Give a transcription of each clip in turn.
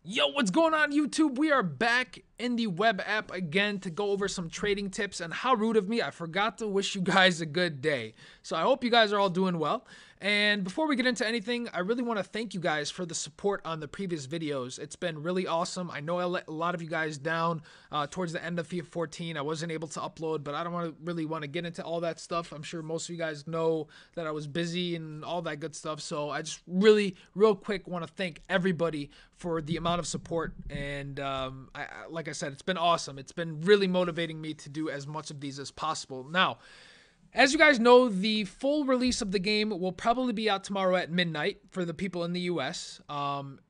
Yo, what's going on, YouTube? We are back in the web app again to go over some trading tips. And how rude of me, I forgot to wish you guys a good day. So I hope you guys are all doing well. And before we get into anything, I really want to thank you guys for the support on the previous videos. It's been really awesome. I know I let a lot of you guys down towards the end of FIFA 14. I wasn't able to upload, but I don't really want to get into all that stuff. I'm sure most of you guys know that I was busy and all that good stuff. So I just really, real quick, want to thank everybody for the amount of support. And like I said, it's been awesome. It's been really motivating me to do as much of these as possible. Now, as you guys know, the full release of the game will probably be out tomorrow at midnight for the people in the US.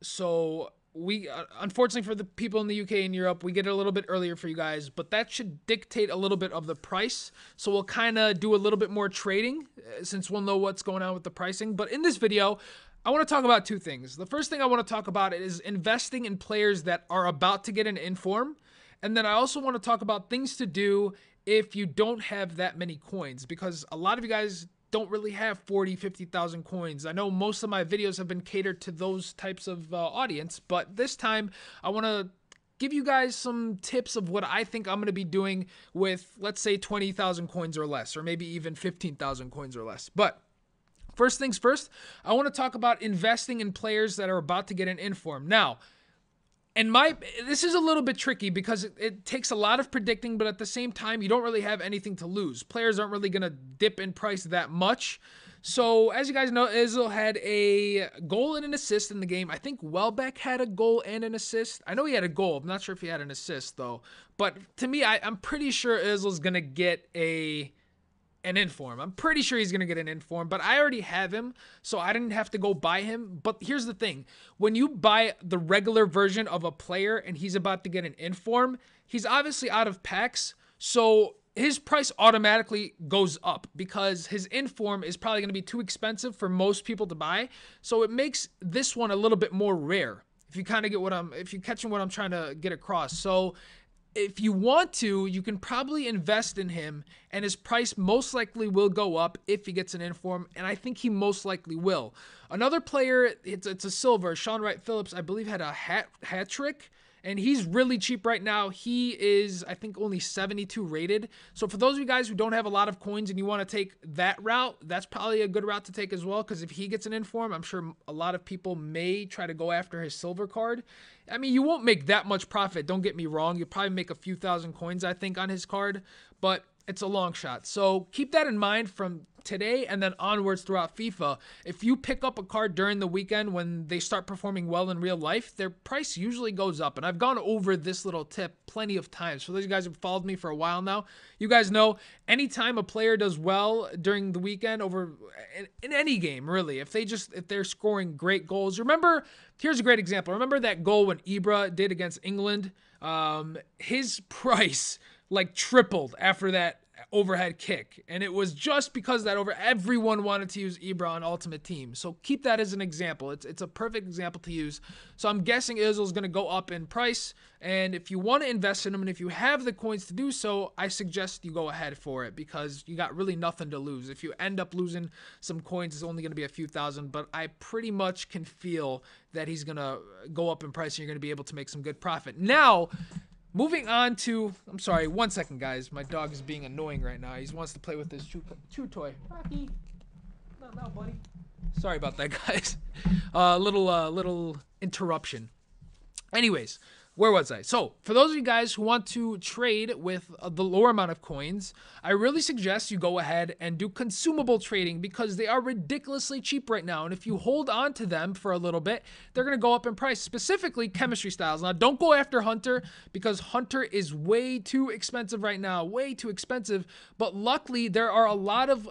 So we, unfortunately for the people in the UK and Europe, we get it a little bit earlier for you guys, but that should dictate a little bit of the price. So we'll kind of do a little bit more trading since we'll know what's going on with the pricing. But in this video, I want to talk about two things. The first thing I want to talk about is investing in players that are about to get an inform. And then I also want to talk about things to do if you don't have that many coins, because a lot of you guys don't really have 40, 50,000 coins. I know most of my videos have been catered to those types of audience, but this time I want to give you guys some tips of what I think I'm going to be doing with, let's say, 20,000 coins or less, or maybe even 15,000 coins or less. But first things first, I want to talk about investing in players that are about to get an inform. Now, this is a little bit tricky because it takes a lot of predicting, but at the same time, you don't really have anything to lose. Players aren't really going to dip in price that much. So, as you guys know, Özil had a goal and an assist in the game. I think Welbeck had a goal and an assist. I know he had a goal. I'm not sure if he had an assist, though. But to me, I'm pretty sure Özil's going to get an inform. I'm pretty sure he's going to get an inform, but I already have him, so I didn't have to go buy him. But here's the thing. When you buy the regular version of a player and he's about to get an inform, he's obviously out of packs, so his price automatically goes up because his inform is probably going to be too expensive for most people to buy. So it makes this one a little bit more rare. If you kind of get if you're catching what I'm trying to get across. So if you want to, you can probably invest in him, and his price most likely will go up if he gets an inform, and I think he most likely will. Another player, it's a silver, Sean Wright-Phillips, I believe had a hat trick, and he's really cheap right now. He is, I think, only 72 rated. So for those of you guys who don't have a lot of coins and you want to take that route, that's probably a good route to take as well, because if he gets an inform, I'm sure a lot of people may try to go after his silver card. I mean, you won't make that much profit, don't get me wrong. You'll probably make a few thousand coins, I think, on his card, but it's a long shot. So keep that in mind from today and then onwards throughout FIFA. If you pick up a card during the weekend when they start performing well in real life, their price usually goes up. And I've gone over this little tip plenty of times. For those of you guys who've followed me for a while now, you guys know anytime a player does well during the weekend in any game, really, if they're scoring great goals. Remember, here's a great example. Remember that goal when Ibra did against England? His price like tripled after that overhead kick, and it was just because that everyone wanted to use Ibra on Ultimate Team. So keep that as an example. It's a perfect example to use. So I'm guessing Özil is going to go up in price, and if you want to invest in him and if you have the coins to do so, I suggest you go ahead for it because you got really nothing to lose. If you end up losing some coins, it's only going to be a few thousand, but I pretty much can feel that he's going to go up in price and you're going to be able to make some good profit. Now, moving on to, I'm sorry, 1 second, guys. My dog is being annoying right now. He wants to play with his chew toy. Rocky, not now, buddy. Sorry about that, guys. Little interruption. Anyways, where was I? So, for those of you guys who want to trade with the lower amount of coins, I really suggest you go ahead and do consumable trading because they are ridiculously cheap right now. And if you hold on to them for a little bit, they're going to go up in price, specifically chemistry styles. Now, don't go after Hunter because Hunter is way too expensive right now, way too expensive. But luckily, there are a lot of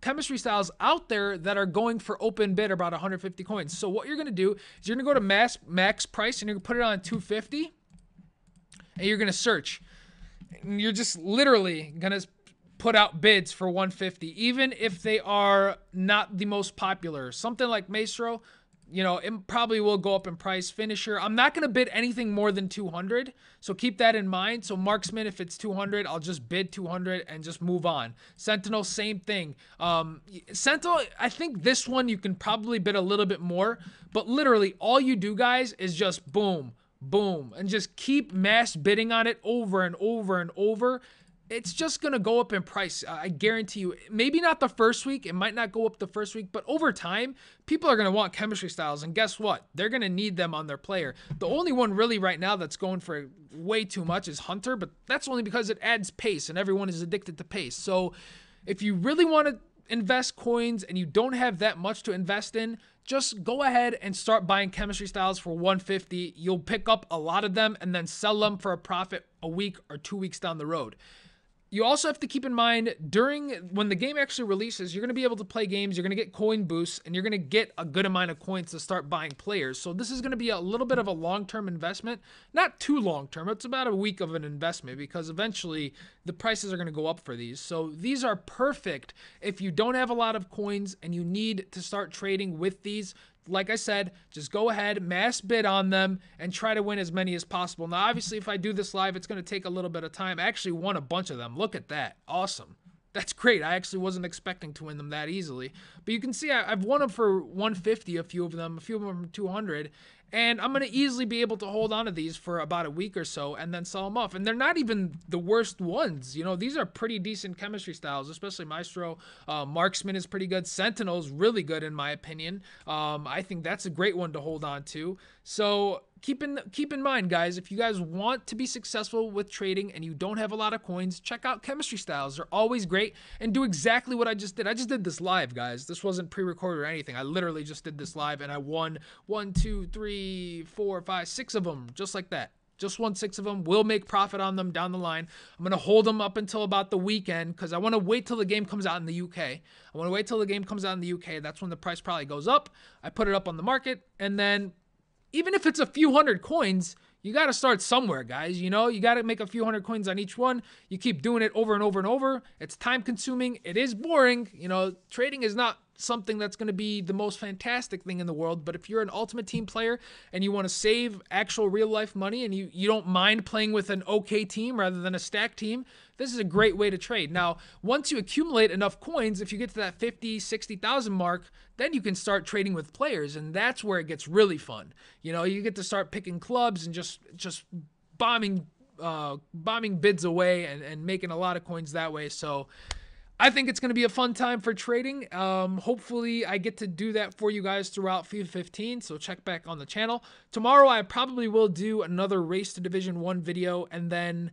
chemistry styles out there that are going for open bid about 150 coins. So what you're going to do is you're going to go to max price and you're going to put it on 250 and you're going to search. And you're just literally going to put out bids for 150, even if they are not the most popular. Something like Maestro, You know, it probably will go up in price. Finisher, I'm not going to bid anything more than 200. So keep that in mind. So marksman, if it's 200, I'll just bid 200 and just move on. Sentinel, same thing. Sentinel, I think this one you can probably bid a little bit more. But literally all you do, guys, is just boom, boom. And just keep mass bidding on it over and over and over. It's just going to go up in price. I guarantee you. Maybe not the first week. It might not go up the first week, but over time, people are going to want chemistry styles. And guess what? They're going to need them on their player. The only one really right now that's going for way too much is Hunter, but that's only because it adds pace and everyone is addicted to pace. So if you really want to invest coins and you don't have that much to invest in, just go ahead and start buying chemistry styles for 150. You'll pick up a lot of them and then sell them for a profit a week or 2 weeks down the road. You also have to keep in mind when the game actually releases, you're going to be able to play games, you're going to get coin boosts, and you're going to get a good amount of coins to start buying players. So this is going to be a little bit of a long-term investment. Not too long-term. It's about a week of an investment because eventually the prices are going to go up for these. So these are perfect if you don't have a lot of coins and you need to start trading with these. Like I said, just go ahead, mass bid on them, and try to win as many as possible. Now, obviously, if I do this live, it's going to take a little bit of time. I actually won a bunch of them. Look at that. Awesome. That's great. I actually wasn't expecting to win them that easily. But you can see I've won them for 150, a few of them for 200. And I'm going to easily be able to hold on to these for about a week or so and then sell them off. And they're not even the worst ones. You know, these are pretty decent chemistry styles, especially Maestro. Marksman is pretty good. Sentinel's really good in my opinion. I think that's a great one to hold on to. So keep in mind, guys, if you guys want to be successful with trading and you don't have a lot of coins, check out chemistry styles. They're always great, and do exactly what I just did. I just did this live, guys. This wasn't pre-recorded or anything. I literally just did this live, and I won 1, 2, 3, 4, 5, 6 of them, just like that. Just won 6 of them. We'll make profit on them down the line. I'm going to hold them up until about the weekend because I want to wait till the game comes out in the UK. I want to wait till the game comes out in the UK. That's when the price probably goes up. I put it up on the market, and then even if it's a few hundred coins, you got to start somewhere, guys. You know, you got to make a few hundred coins on each one. You keep doing it over and over and over. It's time consuming. It is boring. You know, trading is not something that's going to be the most fantastic thing in the world. But if you're an Ultimate Team player and you want to save actual real life money and you don't mind playing with an okay team rather than a stacked team, this is a great way to trade. Now, once you accumulate enough coins, if you get to that 50, 60,000 mark, then you can start trading with players, and that's where it gets really fun. You know, you get to start picking clubs and just bombing bids away and making a lot of coins that way. So I think it's going to be a fun time for trading. Hopefully I get to do that for you guys throughout FIFA 15, so check back on the channel. Tomorrow I probably will do another Race to Division 1 video, and then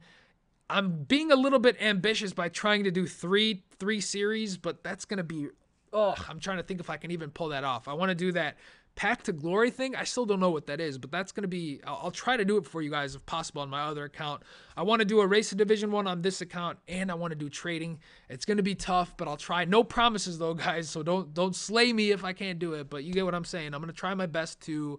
I'm being a little bit ambitious by trying to do three series, but that's going to be, I'm trying to think if I can even pull that off. I want to do that Path to Glory thing. I still don't know what that is, but that's going to be, I'll try to do it for you guys if possible on my other account. I want to do a Race to Division 1 on this account, and I want to do trading. It's going to be tough, but I'll try. No promises though, guys, so don't slay me if I can't do it, but you get what I'm saying. I'm going to try my best to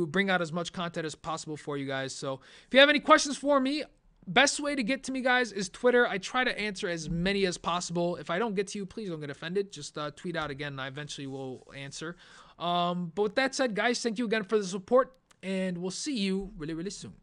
bring out as much content as possible for you guys. So if you have any questions for me, best way to get to me, guys, is Twitter. I try to answer as many as possible. If I don't get to you, please don't get offended. Just tweet out again, and I eventually will answer. But with that said, guys, thank you again for the support, and we'll see you really, really soon.